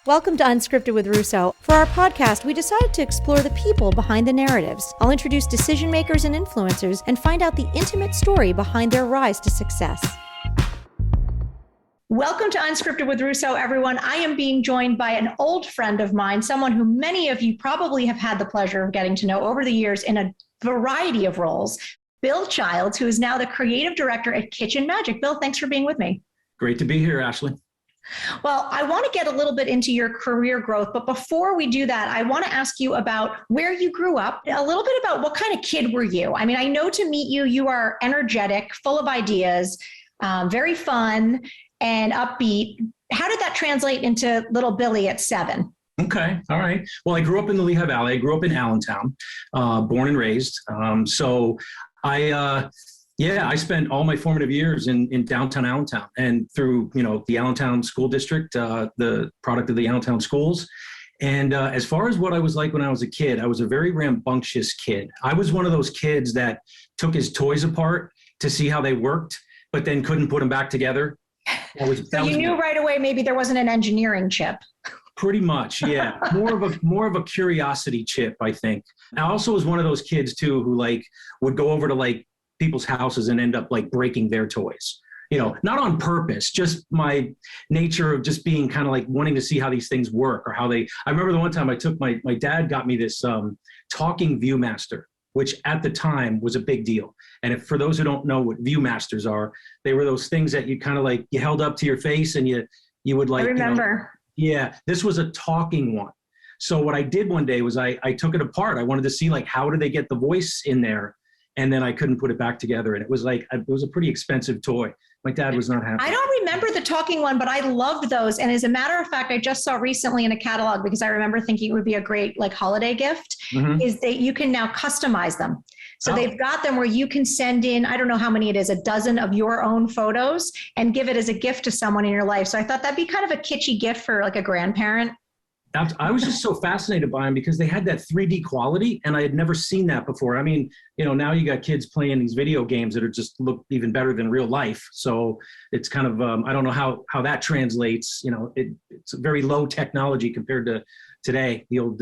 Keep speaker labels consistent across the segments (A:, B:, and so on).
A: Welcome to Unscripted with Russo. For our podcast, we decided to explore the people behind the narratives. I'll introduce decision makers and influencers and find out the intimate story behind their rise to success. Welcome to Unscripted with Russo, everyone. I am being joined by an old friend of mine, someone who many of you probably have had the pleasure of getting to know over the years in a variety of roles. Bill Childs, who is now the creative director at Kitchen Magic. Bill, thanks for being with me.
B: Great to be here, Ashley.
A: Well, I want to get a little bit into your career growth, but before we do that, I want to ask you about where you grew up, a little bit about what kind of kid were you? I mean, I know to meet you, you are energetic, full of ideas, very fun and upbeat. How did that translate into little Billy at 7?
B: Okay. All right. Well, I grew up in the Lehigh Valley. I grew up in Allentown, born and raised. I spent all my formative years in downtown Allentown and through, the Allentown School District, the product of the Allentown schools. And as far as what I was like when I was a kid, I was a very rambunctious kid. I was one of those kids that took his toys apart to see how they worked, but then couldn't put them back together.
A: So you knew right away maybe there wasn't an engineering chip.
B: Pretty much, yeah. More of a curiosity chip, I think. I also was one of those kids too who would go over to people's houses and end up breaking their toys. Not on purpose, just my nature of just being kind of wanting to see how these things work or how they. I remember the one time I took my dad got me this talking Viewmaster, which at the time was a big deal. And for those who don't know what Viewmasters are, they were those things that you kind of you held up to your face and you would
A: I remember.
B: This was a talking one. So what I did one day was I took it apart. I wanted to see how do they get the voice in there? And then I couldn't put it back together. And it was a pretty expensive toy. My dad was not happy.
A: I don't remember the talking one, but I loved those. And as a matter of fact, I just saw recently in a catalog, because I remember thinking it would be a great holiday gift, is that you can now customize them. So they've got them where you can send in, I don't know how many it is, a dozen of your own photos and give it as a gift to someone in your life. So I thought that'd be kind of a kitschy gift for a grandparent.
B: I was just so fascinated by them because they had that 3D quality, and I had never seen that before. I mean, now you got kids playing these video games that are just look even better than real life. So it's kind of, I don't know how that translates. It's a very low technology compared to today, the old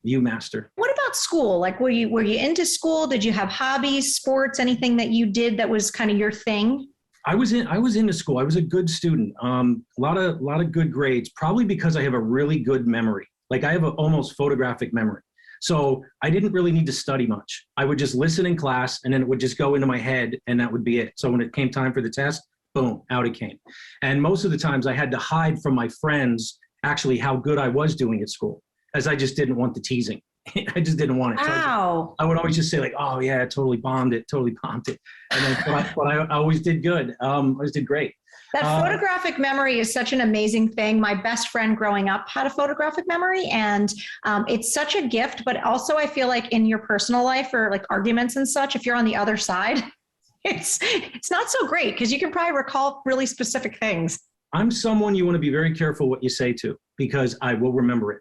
B: Viewmaster.
A: What about school? Were you into school? Did you have hobbies, sports, anything that you did that was kind of your thing?
B: I was into school. I was a good student. A lot of good grades, probably because I have a really good memory. I have an almost photographic memory. So I didn't really need to study much. I would just listen in class and then it would just go into my head and that would be it. So when it came time for the test, boom, out it came. And most of the times I had to hide from my friends actually how good I was doing at school, as I just didn't want the teasing. I just didn't want it.
A: Wow.
B: I would always just say oh yeah, I totally bombed it. And then, but I always did good. I always did great.
A: That photographic memory is such an amazing thing. My best friend growing up had a photographic memory, and it's such a gift, but also I feel in your personal life or arguments and such, if you're on the other side, it's not so great because you can probably recall really specific things.
B: I'm someone you want to be very careful what you say to, because I will remember it.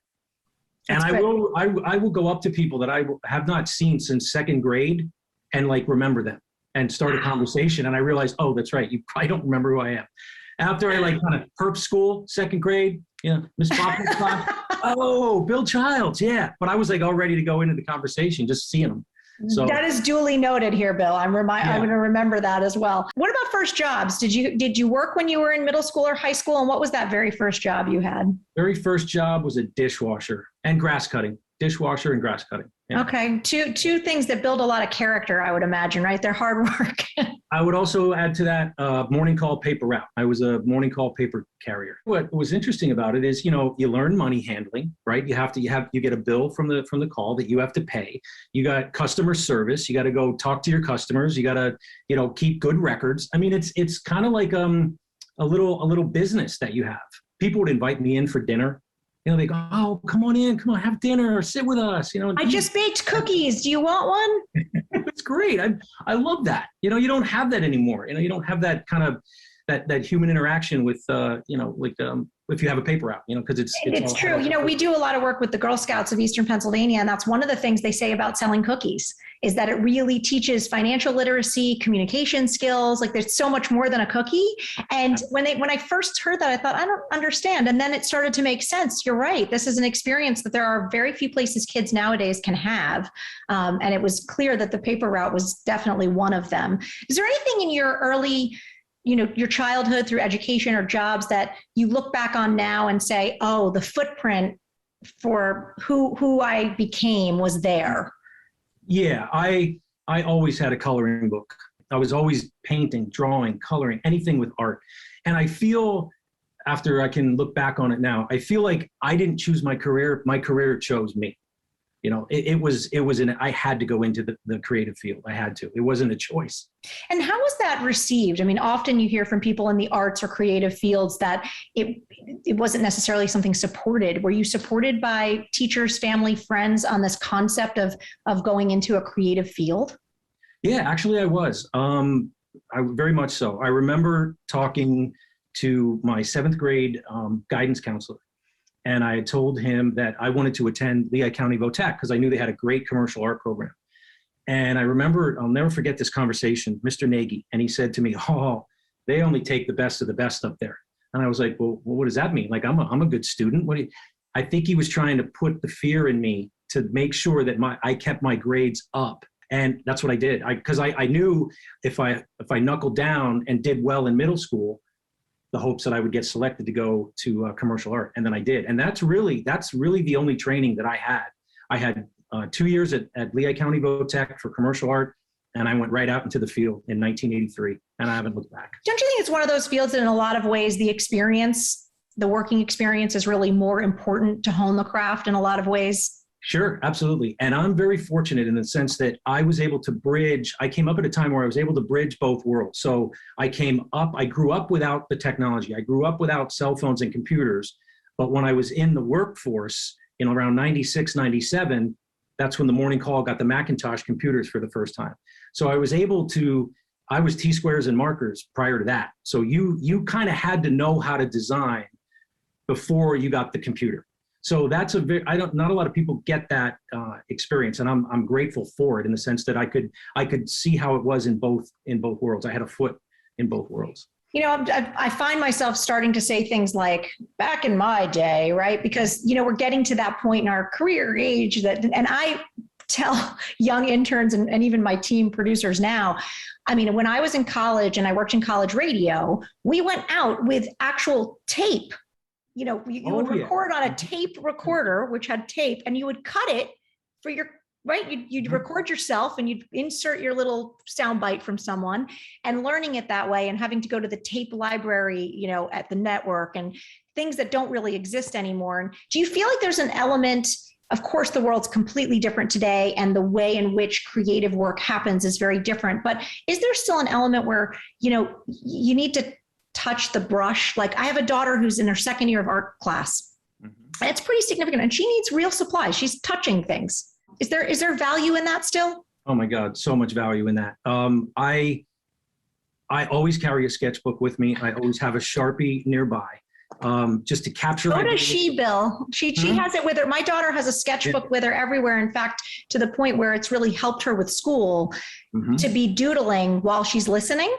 B: That's and I will go up to people that I have not seen since second grade and remember them and start a conversation. And I realize, oh, that's right. You probably don't remember who I am. After I kind of perp school, second grade, Miss Bachman's class. Oh, Bill Childs. Yeah. But I was all ready to go into the conversation, just seeing them. So
A: that is duly noted here, Bill. I'm going to remember that as well. What about first jobs? Did you work when you were in middle school or high school? And what was that very first job you had?
B: Very first job was a dishwasher and grass cutting. Dishwasher and grass cutting. Yeah.
A: Okay. Two things that build a lot of character, I would imagine, right? They're hard work.
B: I would also add to that morning call paper route. I was a morning call paper carrier. What was interesting about it is, you learn money handling, right? You get a bill from the call that you have to pay. You got customer service. You got to go talk to your customers. You got to, keep good records. I mean, it's kind of like a little business that you have. People would invite me in for dinner. They go, oh, come on in, have dinner, or sit with us.
A: I just baked cookies. Do you want one?
B: It's great. I love that. You don't have that anymore. You don't have that kind of that human interaction with if you have a paper route, because
A: it's true. We do a lot of work with the Girl Scouts of Eastern Pennsylvania, and that's one of the things they say about selling cookies is that it really teaches financial literacy, communication skills. Like there's so much more than a cookie. And when I first heard that, I thought, I don't understand. And then it started to make sense. You're right. This is an experience that there are very few places kids nowadays can have. And it was clear that the paper route was definitely one of them. Is there anything in your early, your childhood through education or jobs that you look back on now and say, oh, the footprint for who I became was there?
B: Yeah, I always had a coloring book. I was always painting, drawing, coloring, anything with art. And I feel, after I can look back on it now, I feel like I didn't choose my career. My career chose me. I had to go into the creative field. I had to. It wasn't a choice.
A: And how was that received? I mean, often you hear from people in the arts or creative fields that it wasn't necessarily something supported. Were you supported by teachers, family, friends on this concept of going into a creative field?
B: Yeah, actually I was. I very much so. I remember talking to my 7th grade guidance counselor. And I had told him that I wanted to attend Lehigh County VOTEC because I knew they had a great commercial art program. And I remember, I'll never forget this conversation, Mr. Nagy, and he said to me, oh, they only take the best of the best up there. And I was like, well, what does that mean? Like, I'm a good student. I think he was trying to put the fear in me to make sure that I kept my grades up. And that's what I did. Because I knew if I knuckled down and did well in middle school, the hopes that I would get selected to go to commercial art. And then I did. And that's really the only training that I had. I had 2 years at Lehigh County VOTEC for commercial art, and I went right out into the field in 1983, and I haven't looked back.
A: Don't you think it's one of those fields that in a lot of ways, the working experience is really more important to hone the craft in a lot of ways?
B: Sure, absolutely. And I'm very fortunate in the sense that I was able to I came up at a time where I was able to bridge both worlds. So I grew up without the technology. I grew up without cell phones and computers. But when I was in the workforce, around 96, 97, that's when the Morning Call got the Macintosh computers for the first time. So I was T-squares and markers prior to that. So you kind of had to know how to design before you got the computer. So that's not a lot of people get that experience, and I'm grateful for it in the sense that I could see how it was in both worlds. I had a foot in both worlds.
A: I find myself starting to say things like back in my day, right? Because we're getting to that point in our career age and I tell young interns and even my team producers now, I mean, when I was in college and I worked in college radio, we went out with actual tape. You would record on a tape recorder, which had tape, and you would cut it for you'd record yourself and you'd insert your little soundbite from someone, and learning it that way and having to go to the tape library, at the network, and things that don't really exist anymore. And do you feel like there's an element, of course, the world's completely different today and the way in which creative work happens is very different, but is there still an element where, you need to touch the brush? Like I have a daughter who's in her 2nd year of art class. Mm-hmm. And it's pretty significant, and she needs real supplies. She's touching things. Is there value in that still?
B: Oh my God, so much value in that. I always carry a sketchbook with me. I always have a Sharpie nearby, just to capture.
A: So does she, Bill. She has it with her. My daughter has a sketchbook with her everywhere. In fact, to the point where it's really helped her with school to be doodling while she's listening.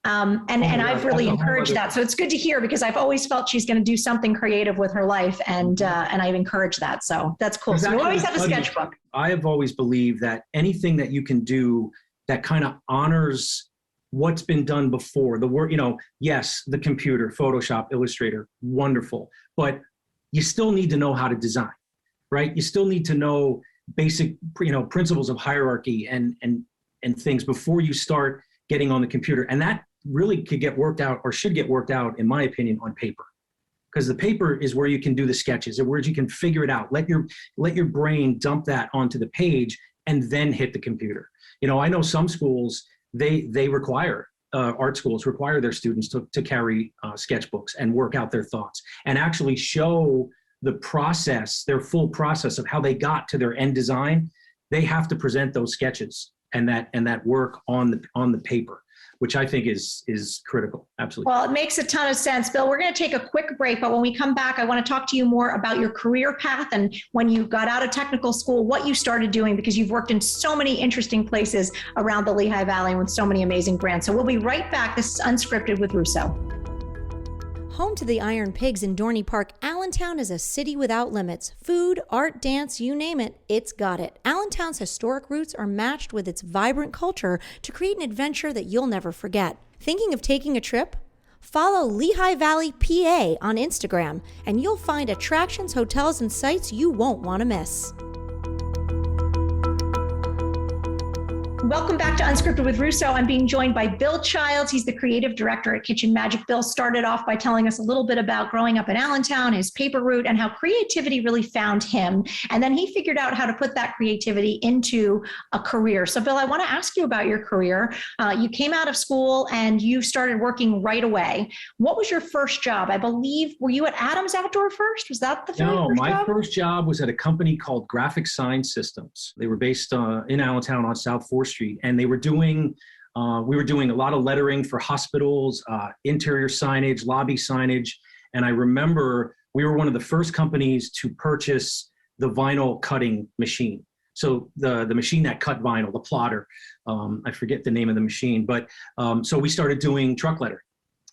A: And I've really encouraged that. So it's good to hear, because I've always felt she's going to do something creative with her life, and I've encouraged that. So that's cool. So you always have a sketchbook.
B: I have always believed that anything that you can do that kind of honors what's been done before, the work, yes, the computer, Photoshop, Illustrator, wonderful, but you still need to know how to design, right? You still need to know basic, principles of hierarchy and things before you start getting on the computer. And that really could get worked out, or should get worked out, in my opinion, on paper. Because the paper is where you can do the sketches, and where you can figure it out. Let your brain dump that onto the page and then hit the computer. I know some schools, they require, art schools require their students to carry sketchbooks and work out their thoughts and actually show the process, their full process of how they got to their end design. They have to present those sketches and that work on the paper. which I think is critical. Absolutely.
A: Well, it makes a ton of sense. Bill, we're going to take a quick break, but when we come back, I want to talk to you more about your career path and when you got out of technical school, what you started doing, because you've worked in so many interesting places around the Lehigh Valley with so many amazing brands. So we'll be right back. This is Unscripted with Russo.
C: Home to the Iron Pigs in Dorney Park, Allentown is a city without limits. Food, art, dance, you name it, it's got it. Allentown's historic roots are matched with its vibrant culture to create an adventure that you'll never forget. Thinking of taking a trip? Follow Lehigh Valley, PA on Instagram, and you'll find attractions, hotels, and sites you won't want to miss.
A: Welcome back to Unscripted with Russo. I'm being joined by Bill Childs. He's the creative director at Kitchen Magic. Bill started off by telling us a little bit about growing up in Allentown, his paper route, and how creativity really found him. And then he figured out how to put that creativity into a career. So Bill, I want to ask you about your career. You came out of school and you started working right away. What was your first job? I believe, were you at Adams Outdoor first? Was that the first job?
B: No, my first job was at a company called Graphic Sign Systems. They were based in Allentown on South 4th Street. And they were doing, we were doing a lot of lettering for hospitals, interior signage, lobby signage. And I remember we were one of the first companies to purchase the vinyl cutting machine. So the machine that cut vinyl, the plotter, I forget the name of the machine, but so we started doing truck lettering,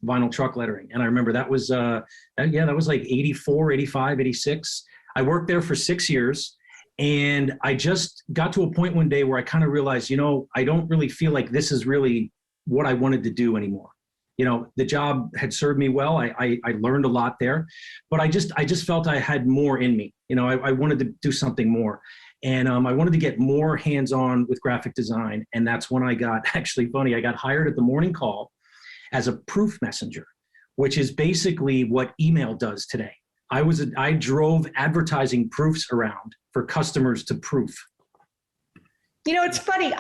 B: vinyl truck lettering. And I remember that was like 84, 85, 86. I worked there for 6 years. And I just got to a point one day where I kind of realized, I don't really feel like this is really what I wanted to do anymore. The job had served me well. I learned a lot there, but I just felt I had more in me. I wanted to do something more. And I wanted to get more hands-on with graphic design. And that's when I got, actually funny, I got hired at the Morning Call as a proof messenger, which is basically what email does today. I drove advertising proofs around for customers to proof.
A: It's funny.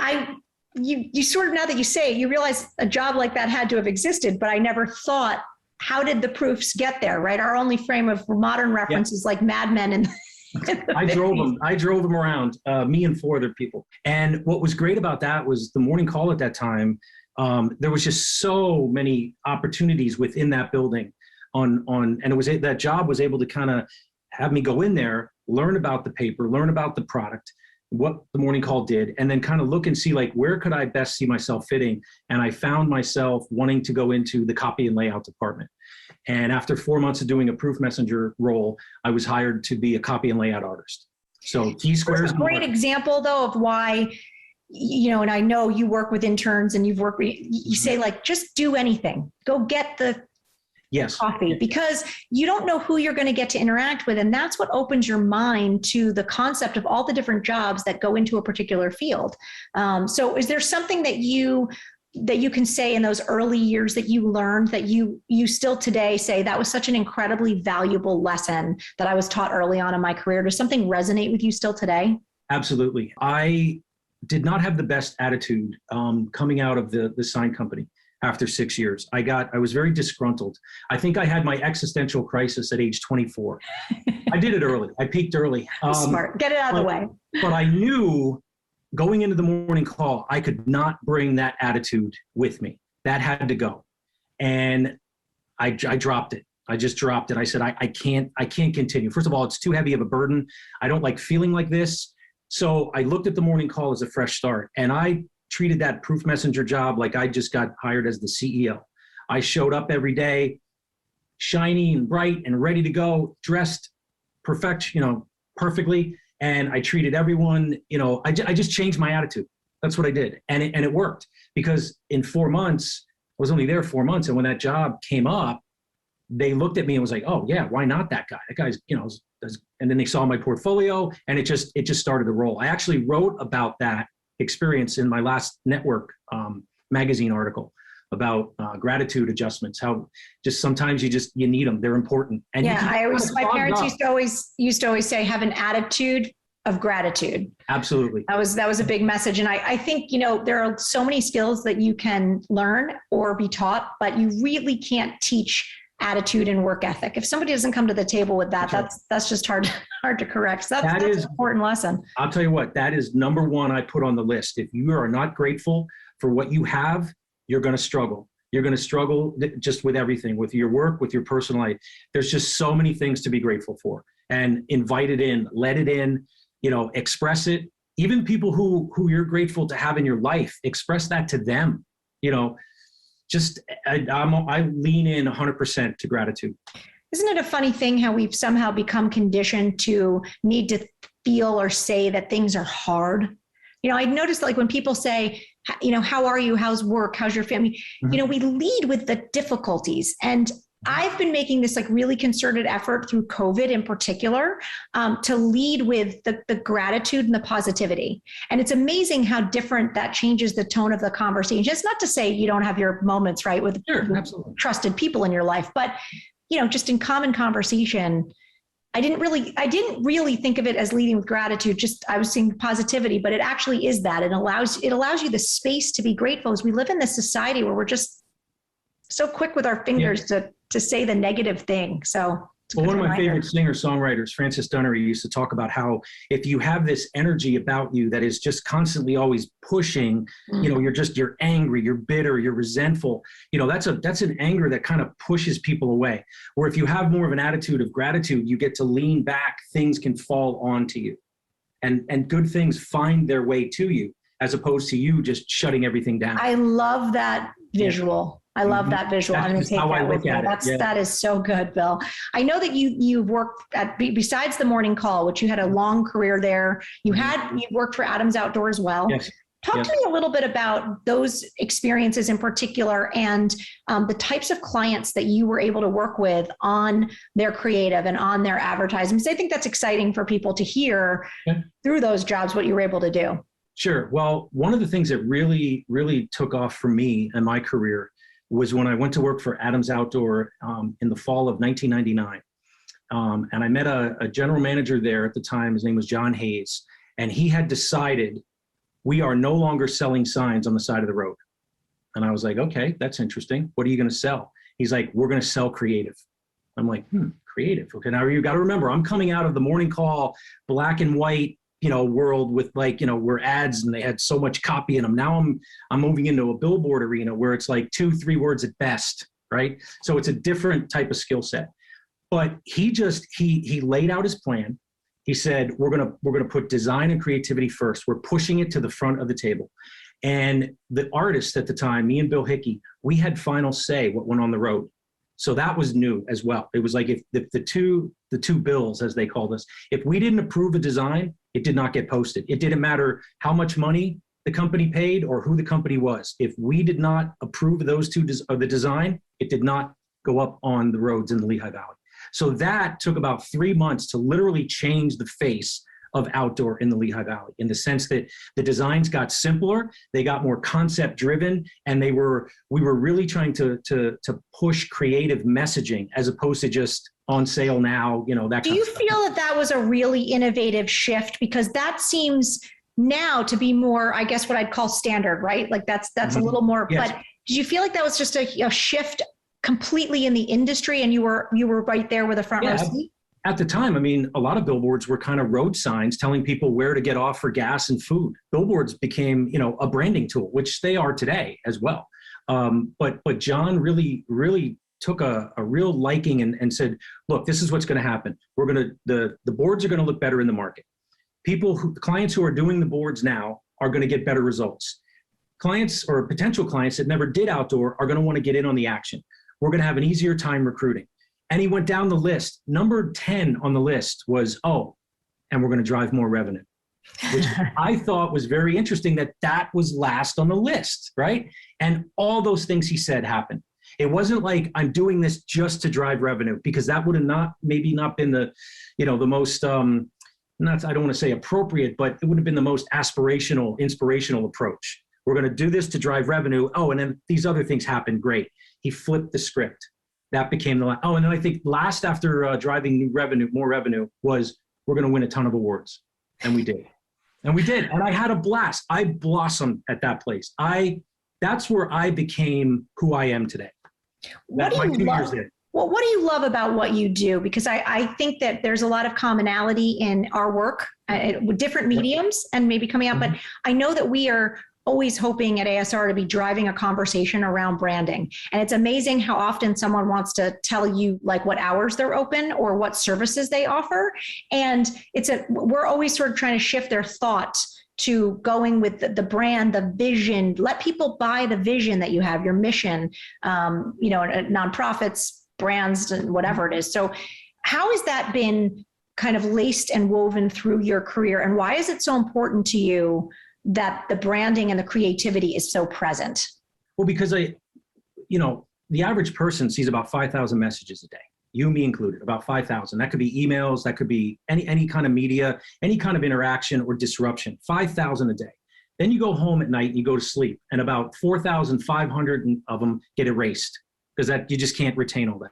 A: You sort of, now that you say it, you realize a job like that had to have existed, but I never thought, how did the proofs get there, right? Our only frame of modern reference is like Mad Men and
B: I drove them around, me and 4 other people. And what was great about that was the Morning Call at that time. There was just so many opportunities within that building and it was that job was able to kind of have me go in there, learn about the paper, learn about the product, what the Morning Call did, and then kind of look and see like, where could I best see myself fitting? And I found myself wanting to go into the copy and layout department. And after 4 months of doing a proof messenger role, I was hired to be a copy and layout artist. So T-squares.
A: That's a great example though of why, and I know you work with interns and you say like, just do anything, go get the coffee, because you don't know who you're going to get to interact with. And that's what opens your mind to the concept of all the different jobs that go into a particular field. So is there something that you can say in those early years that you learned that you still today say that was such an incredibly valuable lesson that I was taught early on in my career? Does something resonate with you still today?
B: Absolutely. I did not have the best attitude coming out of the sign company. After 6 years, I was very disgruntled. I think I had my existential crisis at age 24. I did it early. I peaked early.
A: Smart. Get it out of the way.
B: But I knew going into the Morning Call, I could not bring that attitude with me. That had to go. And I dropped it. I just dropped it. I said, I can't continue. First of all, it's too heavy of a burden. I don't like feeling like this. So I looked at the Morning Call as a fresh start, and I treated that proof messenger job like I just got hired as the CEO. I showed up every day, shiny and bright and ready to go, dressed perfectly. And I treated everyone, I just changed my attitude. That's what I did. And it worked, because in 4 months, I was only there 4 months. And when that job came up, they looked at me and was like, oh yeah, why not that guy? That guy's, and then they saw my portfolio and it just started to roll. I actually wrote about that experience in my last Network magazine article about gratitude adjustments, how just sometimes you need them. They're important. And
A: my parents used to always say, have an attitude of gratitude.
B: Absolutely.
A: That was a big message. And I think, there are so many skills that you can learn or be taught, but you really can't teach attitude and work ethic. If somebody doesn't come to the table with that, that's just hard to correct. So that's an important lesson.
B: I'll tell you what, that is number one I put on the list. If you are not grateful for what you have, you're going to struggle. You're going to struggle just with everything, with your work, with your personal life. There's just so many things to be grateful for, and invite it in, let it in, express it. Even people who you're grateful to have in your life, express that to them. I lean in 100% to gratitude.
A: Isn't it a funny thing how we've somehow become conditioned to need to feel or say that things are hard? I noticed, like, when people say, how are you? How's work? How's your family? Mm-hmm. We lead with the difficulties. And I've been making this like really concerted effort through COVID in particular, to lead with the gratitude and the positivity. And it's amazing how different that changes the tone of the conversation. It's not to say you don't have your moments, right, with
B: absolutely
A: trusted people in your life, but just in common conversation, I didn't really think of it as leading with gratitude. Just I was seeing positivity, but it actually is that. It allows you the space to be grateful, as we live in this society where we're just so quick with our fingers to say the negative thing. So
B: well, one of my favorite singer-songwriters, Francis Dunnery, used to talk about how if you have this energy about you that is just constantly always pushing, you're angry, you're bitter, you're resentful, that's an anger that kind of pushes people away. Where if you have more of an attitude of gratitude, you get to lean back, things can fall onto you, and good things find their way to you, as opposed to you just shutting everything down.
A: I love that visual. I love that visual. I'm going to take that with me. That is so good, Bill. I know that you've worked besides the morning call, which you had a long career there. You worked for Adams Outdoor as well.
B: Yes.
A: Talk to me a little bit about those experiences in particular, and the types of clients that you were able to work with on their creative and on their advertising. Because I think that's exciting for people to hear through those jobs, what you were able to do.
B: Sure. Well, one of the things that really, really took off for me in my career was when I went to work for Adams Outdoor in the fall of 1999. And I met a general manager there at the time. His name was John Hayes. And he had decided, we are no longer selling signs on the side of the road. And I was like, okay, that's interesting. What are you going to sell? He's like, we're going to sell creative. I'm like, creative. Okay, now you got to remember, I'm coming out of the morning call, black and white, world with where ads and they had so much copy in them. Now I'm moving into a billboard arena where it's like 2-3 words at best, right? So it's a different type of skill set. But he laid out his plan. He said, we're gonna put design and creativity first. We're pushing it to the front of the table. And the artists at the time, me and Bill Hickey, we had final say what went on the road. So that was new as well. It was like if the two bills, as they called us, if we didn't approve a design, it did not get posted. It didn't matter how much money the company paid or who the company was. If we did not approve of those two of the design, it did not go up on the roads in the Lehigh Valley. So that took about 3 months to literally change the face of outdoor in the Lehigh Valley, in the sense that the designs got simpler, they got more concept driven, and we were really trying to push creative messaging as opposed to just on sale now, that.
A: Do you feel that was a really innovative shift? Because that seems now to be more, I guess, what I'd call standard, right? Like that's a little more,
B: yes.
A: But did you feel like that was just a shift completely in the industry, and you were right there with a front row seat?
B: At the time, a lot of billboards were kind of road signs telling people where to get off for gas and food. Billboards became, a branding tool, which they are today as well. But John really, really took a real liking and said, look, this is what's going to happen. The boards are going to look better in the market. Clients who are doing the boards now are going to get better results. Clients or potential clients that never did outdoor are going to want to get in on the action. We're going to have an easier time recruiting. And he went down the list. Number 10 on the list was, and we're going to drive more revenue, which I thought was very interesting that was last on the list, right? And all those things he said happened. It wasn't like I'm doing this just to drive revenue, because that would have maybe not been the most, I don't want to say appropriate, but it would have been the most aspirational, inspirational approach. We're going to do this to drive revenue. And then these other things happened. Great. He flipped the script. That became the last. And then I think last after driving more revenue was, we're going to win a ton of awards. And we did. And I had a blast. I blossomed at that place. That's where I became who I am today.
A: What do you love about what you do? Because I think that there's a lot of commonality in our work with different mediums and maybe coming out, but I know that we are always hoping at ASR to be driving a conversation around branding. And it's amazing how often someone wants to tell you like what hours they're open or what services they offer. And we're always sort of trying to shift their thought to going with the brand, the vision. Let people buy the vision that you have, your mission, nonprofits, brands, and whatever it is. So how has that been kind of laced and woven through your career? And why is it so important to you that the branding and the creativity is so present?
B: Well, because the average person sees about 5,000 messages a day, you, me included, about 5,000. That could be emails, that could be any kind of media, any kind of interaction or disruption, 5,000 a day. Then you go home at night and you go to sleep, and about 4,500 of them get erased because that you just can't retain all that.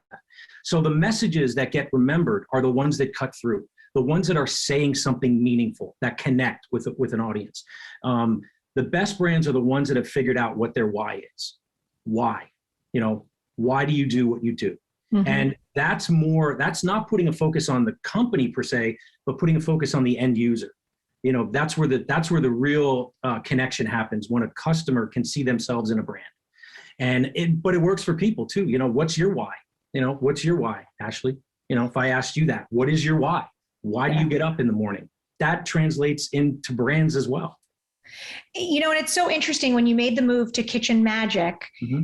B: So the messages that get remembered are the ones that cut through, the ones that are saying something meaningful, that connect with an audience. The best brands are the ones that have figured out what their why is. Why? Why do you do what you do? Mm-hmm. And that's not putting a focus on the company per se, but putting a focus on the end user. That's where the real connection happens, when a customer can see themselves in a brand. But it works for people too. What's your why? What's your why, Ashley? If I asked you that, what is your why? Why do you get up in the morning? That translates into brands as well.
A: And it's so interesting when you made the move to Kitchen Magic. Mm-hmm.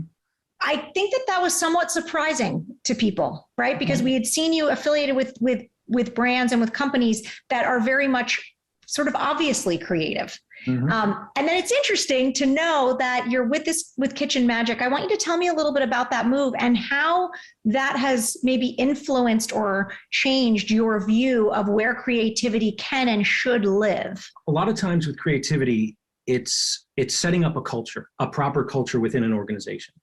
A: I think that was somewhat surprising to people, right? Because we had seen you affiliated with brands and with companies that are very much sort of obviously creative. Mm-hmm. And then it's interesting to know that you're with Kitchen Magic. I want you to tell me a little bit about that move and how that has maybe influenced or changed your view of where creativity can and should live.
B: A lot of times with creativity, it's setting up a culture, a proper culture within an organization.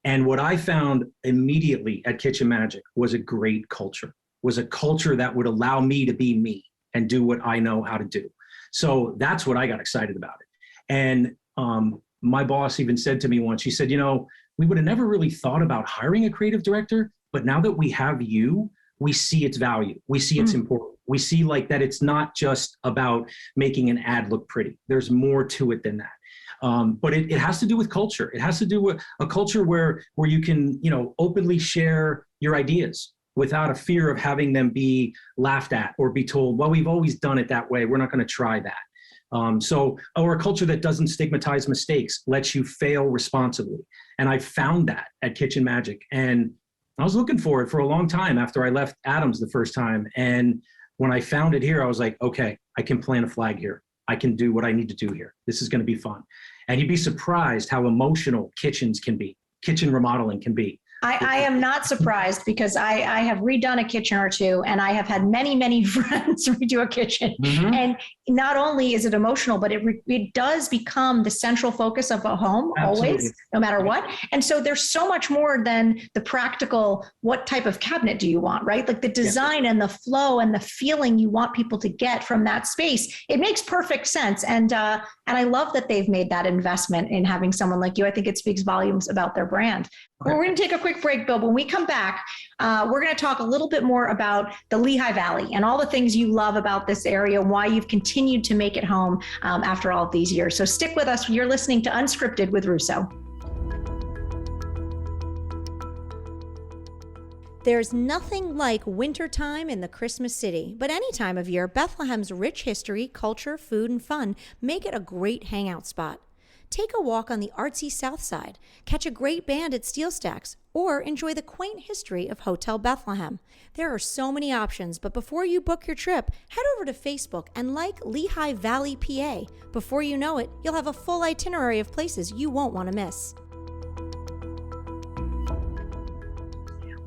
B: And what I found immediately at Kitchen Magic was a great culture, was a culture that would allow me to be me and do what I know how to do. So that's what I got excited about it. And my boss even said to me once, she said, we would have never really thought about hiring a creative director, but now that we have you, we see its value. We see it's important. We see like that it's not just about making an ad look pretty. There's more to it than that. But it has to do with culture. It has to do with a culture where you can, openly share your ideas without a fear of having them be laughed at or be told, well, we've always done it that way. We're not going to try that. Or a culture that doesn't stigmatize mistakes, lets you fail responsibly. And I found that at Kitchen Magic. And I was looking for it for a long time after I left Adams the first time. And when I found it here, I was like, okay, I can plant a flag here. I can do what I need to do here. This is going to be fun. And you'd be surprised how emotional kitchens can be, kitchen remodeling can be.
A: I am not surprised because I have redone a kitchen or two, and I have had many, many friends redo a kitchen. Mm-hmm. And not only is it emotional, but it does become the central focus of a home. Absolutely. Always, no matter what. And so there's so much more than the practical, what type of cabinet do you want, right? Like the design and the flow and the feeling you want people to get from that space. It makes perfect sense. And I love that they've made that investment in having someone like you. I think it speaks volumes about their brand. Okay. We're going to take a quick break, Bill. When we come back, we're going to talk a little bit more about the Lehigh Valley and all the things you love about this area, why you've continued to make it home after all of these years. So stick with us. You're listening to Unscripted with Russo.
C: There's nothing like wintertime in the Christmas city, but any time of year, Bethlehem's rich history, culture, food, and fun make it a great hangout spot. Take a walk on the artsy South Side, catch a great band at Steel Stacks, or enjoy the quaint history of Hotel Bethlehem. There are so many options, but before you book your trip, head over to Facebook and like Lehigh Valley, PA. Before you know it, you'll have a full itinerary of places you won't want to miss.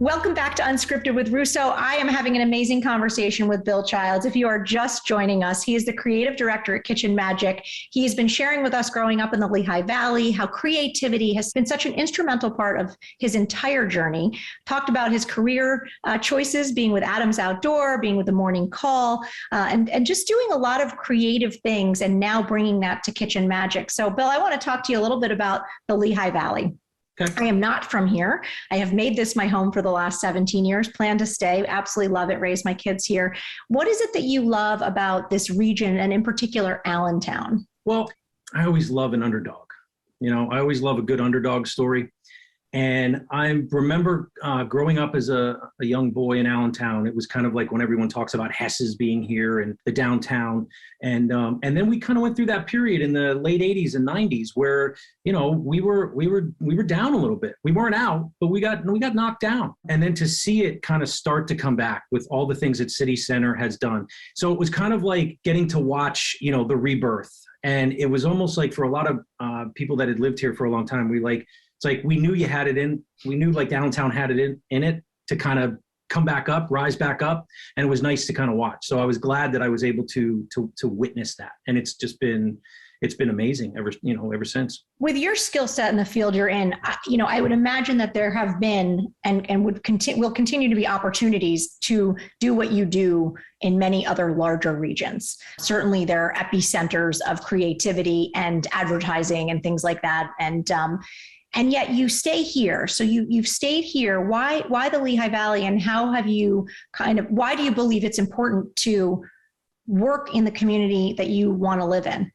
A: Welcome back to Unscripted with Russo. I am having an amazing conversation with Bill Childs. If you are just joining us, he is the creative director at Kitchen Magic. He has been sharing with us growing up in the Lehigh Valley, how creativity has been such an instrumental part of his entire journey. Talked about his career choices, being with Adams Outdoor, being with the Morning Call, and just doing a lot of creative things and now bringing that to Kitchen Magic. So Bill, I want to talk to you a little bit about the Lehigh Valley. I am not from here. I have made this my home for the last 17 years, plan to stay, absolutely love it, raise my kids here. What is it that you love about this region and in particular Allentown?
B: Well, I always love an underdog. I always love a good underdog story. And I remember growing up as a young boy in Allentown. It was kind of like when everyone talks about Hess's being here and the downtown. And then we kind of went through that period in the late 80s and 90s where, we were down a little bit. We weren't out, but we got knocked down. And then to see it kind of start to come back with all the things that City Center has done. So it was kind of like getting to watch, the rebirth. And it was almost like for a lot of people that had lived here for a long time, it's like we knew you had it in. We knew like downtown had it in it to kind of come back up, rise back up, and it was nice to kind of watch. So I was glad that I was able to witness that, and it's been amazing ever since.
A: With your skill set in the field you're in, I would imagine that there have been and will continue to be opportunities to do what you do in many other larger regions. Certainly there are epicenters of creativity and advertising and things like that. And yet you stay here. So you've stayed here. Why the Lehigh Valley, and how have you why do you believe it's important to work in the community that you want to live in?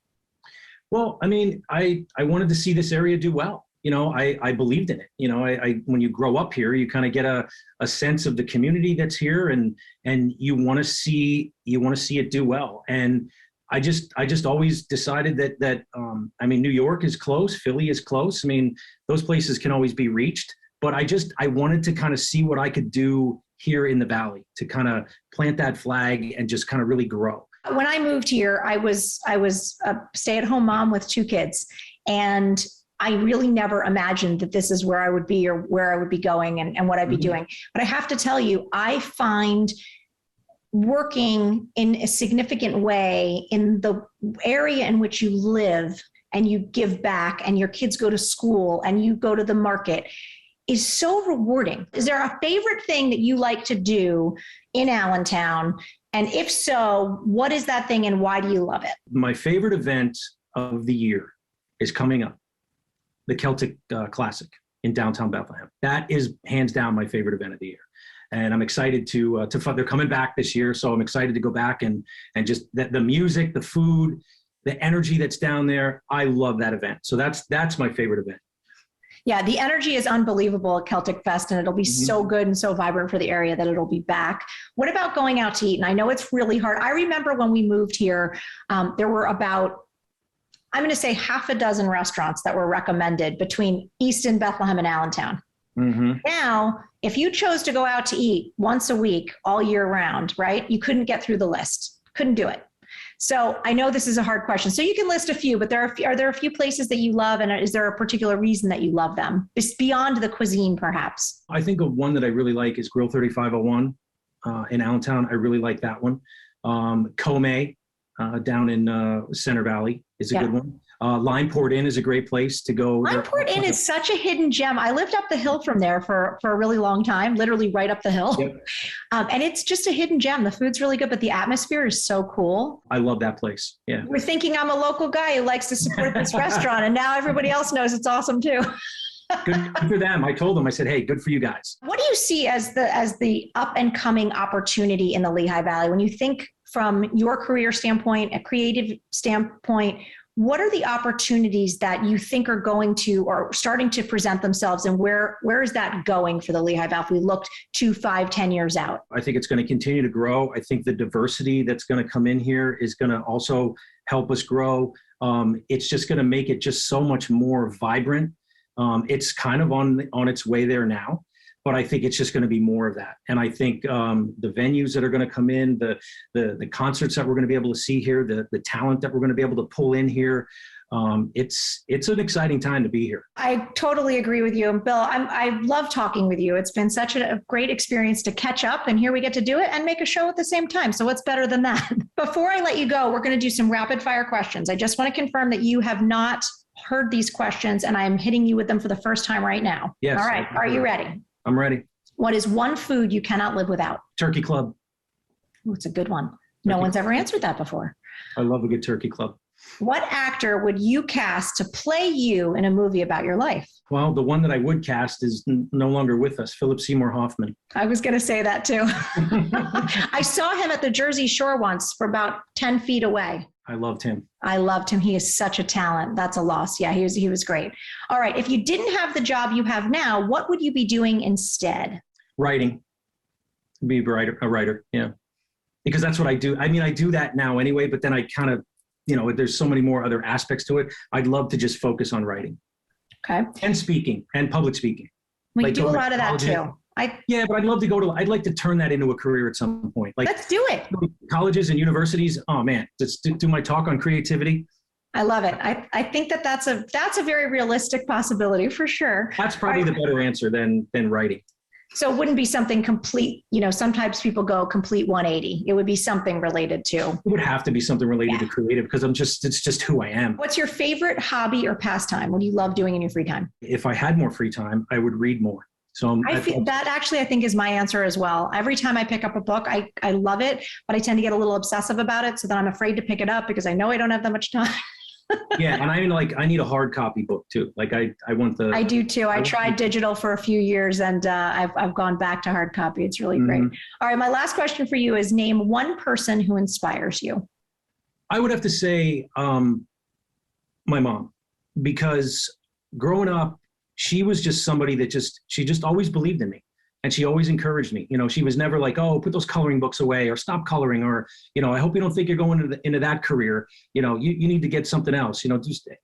B: Well, I mean, I wanted to see this area do well. I believed in it. When you grow up here, you kind of get a sense of the community that's here, and you want to see it do well. And I just always decided that New York is close, Philly is close. I mean, those places can always be reached, but I wanted to kind of see what I could do here in the Valley to kind of plant that flag and just kind of really grow.
A: When I moved here, I was a stay-at-home mom with 2 kids, and I really never imagined that this is where I would be or where I would be going and what I'd be doing. But I have to tell you, I find working in a significant way in the area in which you live and you give back and your kids go to school and you go to the market is so rewarding. Is there a favorite thing that you like to do in Allentown? And if so, what is that thing and why do you love it?
B: My favorite event of the year is coming up, the Celtic Classic in downtown Bethlehem. That is hands down my favorite event of the year. And I'm excited to they're coming back this year. So I'm excited to go back and just the music, the food, the energy that's down there. I love that event. So that's my favorite event.
A: Yeah, the energy is unbelievable at Celtic Fest, and it'll be so good and so vibrant for the area that it'll be back. What about going out to eat? And I know it's really hard. I remember when we moved here, there were about, I'm going to say 6 restaurants that were recommended between Easton, Bethlehem, and Allentown. Now, if you chose to go out to eat once a week all year round, right, you couldn't get through the list. Couldn't do it. So I know this is a hard question. So you can list a few, but are there a few places that you love? And is there a particular reason that you love them? It's beyond the cuisine, perhaps.
B: I think of one that I really like is Grill 3501 in Allentown. I really like that one. Kome down in Center Valley is a good one. Lime Port Inn is a great place to go.
A: Lime Port Inn is such a hidden gem. I lived up the hill from there for a really long time, literally right up the hill. Yep. And it's just a hidden gem. The food's really good, but the atmosphere is so cool.
B: I love that place. Yeah.
A: We're thinking I'm a local guy who likes to support this restaurant, and now everybody else knows it's awesome too.
B: Good for them. I told them, I said, hey, good for you guys.
A: What do you see as the up and coming opportunity in the Lehigh Valley? When you think from your career standpoint, a creative standpoint, what are the opportunities that you think are going to or starting to present themselves, and where is that going for the Lehigh Valley if we looked 2, 5, 10 years out?
B: I think it's going to continue to grow. I think the diversity that's going to come in here is going to also help us grow. It's just going to make it just so much more vibrant. It's kind of on its way there now, but I think it's just going to be more of that. And I think the venues that are going to come in, the concerts that we're going to be able to see here, the talent that we're going to be able to pull in here, it's an exciting time to be here.
A: I totally agree with you. And Bill, I love talking with you. It's been such a great experience to catch up, and here we get to do it and make a show at the same time. So what's better than that? Before I let you go, we're going to do some rapid fire questions. I just want to confirm that you have not heard these questions, and I am hitting you with them for the first time right now.
B: Yes.
A: All right. Are you ready?
B: I'm ready.
A: What is one food you cannot live without?
B: Turkey club.
A: Ooh, it's a good one. No one's ever answered that before.
B: I love a good turkey club.
A: What actor would you cast to play you in a movie about your life?
B: Well, the one that I would cast is no longer with us, Philip Seymour Hoffman.
A: I was going to say that too. I saw him at the Jersey Shore once for about 10 feet away.
B: I loved him.
A: I loved him. He is such a talent. That's a loss. Yeah, he was great. All right. If you didn't have the job you have now, what would you be doing instead?
B: Writing. Be a writer. Yeah. Because that's what I do. I mean, I do that now anyway, but then I kind of, there's so many more other aspects to it. I'd love to just focus on writing.
A: Okay.
B: And speaking and public speaking.
A: We do a lot of that too.
B: Yeah, but I'd like to turn that into a career at some point. Like,
A: let's do it.
B: Colleges and universities. Oh man, just do my talk on creativity.
A: I love it. I think that's a very realistic possibility for sure.
B: That's probably the better answer than writing.
A: So it wouldn't be something complete, sometimes people go complete 180. It would be something related to.
B: It would have to be something related to creative because it's just who I am.
A: What's your favorite hobby or pastime? What do you love doing in your free time?
B: If I had more free time, I would read more. So
A: I think is my answer as well. Every time I pick up a book, I love it, but I tend to get a little obsessive about it. So then I'm afraid to pick it up because I know I don't have that much time.
B: Yeah. And I need a hard copy book too. Like I
A: do too. I tried digital for a few years and I've gone back to hard copy. It's really great. All right. My last question for you is name one person who inspires you.
B: I would have to say my mom, because growing up, she was just somebody that she just always believed in me. And she always encouraged me. She was never like, oh, put those coloring books away or stop coloring or, I hope you don't think you're going into that career. You need to get something else.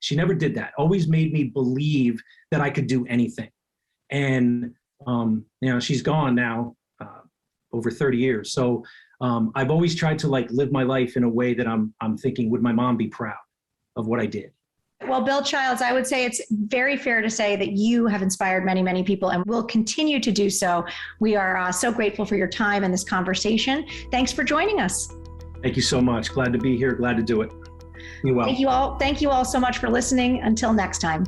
B: She never did that. Always made me believe that I could do anything. And, she's gone now over 30 years. So I've always tried to live my life in a way that I'm thinking, would my mom be proud of what I did?
A: Well, Bill Childs, I would say it's very fair to say that you have inspired many, many people and will continue to do so. We are so grateful for your time and this conversation. Thanks for joining us.
B: Thank you so much. Glad to be here. Glad to do it. You're welcome.
A: Thank you all so much for listening. Until next time.